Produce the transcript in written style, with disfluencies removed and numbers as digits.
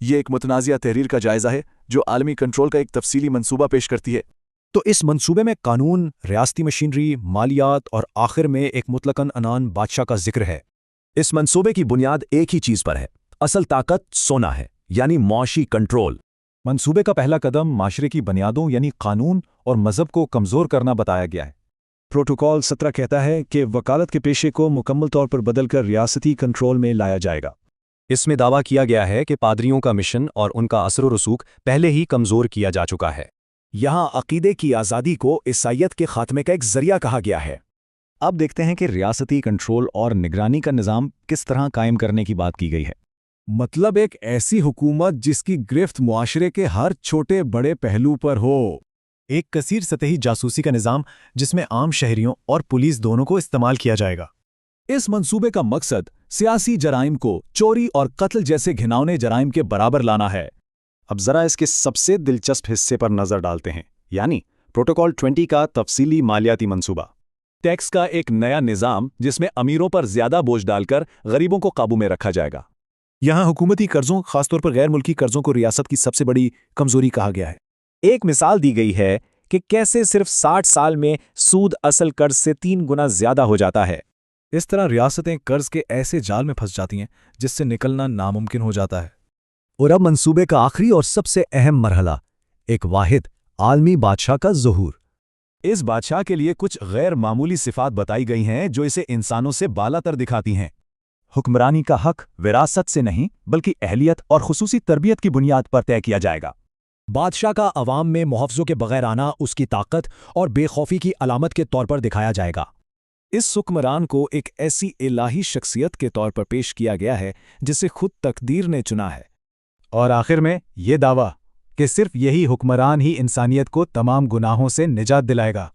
یہ ایک متنازعہ تحریر کا جائزہ ہے جو عالمی کنٹرول کا ایک تفصیلی منصوبہ پیش کرتی ہے۔ تو اس منصوبے میں قانون، ریاستی مشینری، مالیات اور آخر میں ایک مطلقاً عنان بادشاہ کا ذکر ہے۔ اس منصوبے کی بنیاد ایک ہی چیز پر ہے، اصل طاقت سونا ہے، یعنی معاشی کنٹرول۔ منصوبے کا پہلا قدم معاشرے کی بنیادوں یعنی قانون اور مذہب کو کمزور کرنا بتایا گیا ہے۔ پروٹوکول 17 کہتا ہے کہ وکالت کے پیشے کو مکمل طور پر بدل کر ریاستی کنٹرول میں لایا جائے گا۔ اس میں دعویٰ کیا گیا ہے کہ پادریوں کا مشن اور ان کا اثر و رسوخ پہلے ہی کمزور کیا جا چکا ہے۔ یہاں عقیدے کی آزادی کو عیسائیت کے خاتمے کا ایک ذریعہ کہا گیا ہے۔ اب دیکھتے ہیں کہ ریاستی کنٹرول اور نگرانی کا نظام کس طرح قائم کرنے کی بات کی گئی ہے۔ مطلب ایک ایسی حکومت جس کی گرفت معاشرے کے ہر چھوٹے بڑے پہلو پر ہو۔ ایک کثیر سطحی جاسوسی کا نظام جس میں عام شہریوں اور پولیس دونوں کو استعمال کیا جائے گا۔ اس منصوبے کا مقصد سیاسی جرائم کو چوری اور قتل جیسے گھناؤنے جرائم کے برابر لانا ہے۔ اب ذرا اس کے سب سے دلچسپ حصے پر نظر ڈالتے ہیں، یعنی پروٹوکول 20 کا تفصیلی مالیاتی منصوبہ۔ ٹیکس کا ایک نیا نظام جس میں امیروں پر زیادہ بوجھ ڈال کر غریبوں کو قابو میں رکھا جائے گا۔ یہاں حکومتی قرضوں، خاص طور پر غیر ملکی قرضوں کو ریاست کی سب سے بڑی کمزوری کہا گیا ہے۔ ایک مثال دی گئی ہے کہ کیسے صرف 60 سال میں سود اصل قرض سے 3 گنا زیادہ ہو جاتا ہے۔ اس طرح ریاستیں قرض کے ایسے جال میں پھنس جاتی ہیں جس سے نکلنا ناممکن ہو جاتا ہے۔ اور اب منصوبے کا آخری اور سب سے اہم مرحلہ، ایک واحد عالمی بادشاہ کا ظہور۔ اس بادشاہ کے لیے کچھ غیر معمولی صفات بتائی گئی ہیں جو اسے انسانوں سے بالا تر دکھاتی ہیں۔ حکمرانی کا حق وراثت سے نہیں بلکہ اہلیت اور خصوصی تربیت کی بنیاد پر طے کیا جائے گا۔ بادشاہ کا عوام میں محافظوں کے بغیر آنا اس کی طاقت اور بے خوفی کی علامت کے طور پر دکھایا جائے گا۔ اس حکمران کو ایک ایسی الہی شخصیت کے طور پر پیش کیا گیا ہے جسے خود تقدیر نے چنا ہے۔ اور آخر میں یہ دعویٰ کہ صرف یہی حکمران ہی انسانیت کو تمام گناہوں سے نجات دلائے گا۔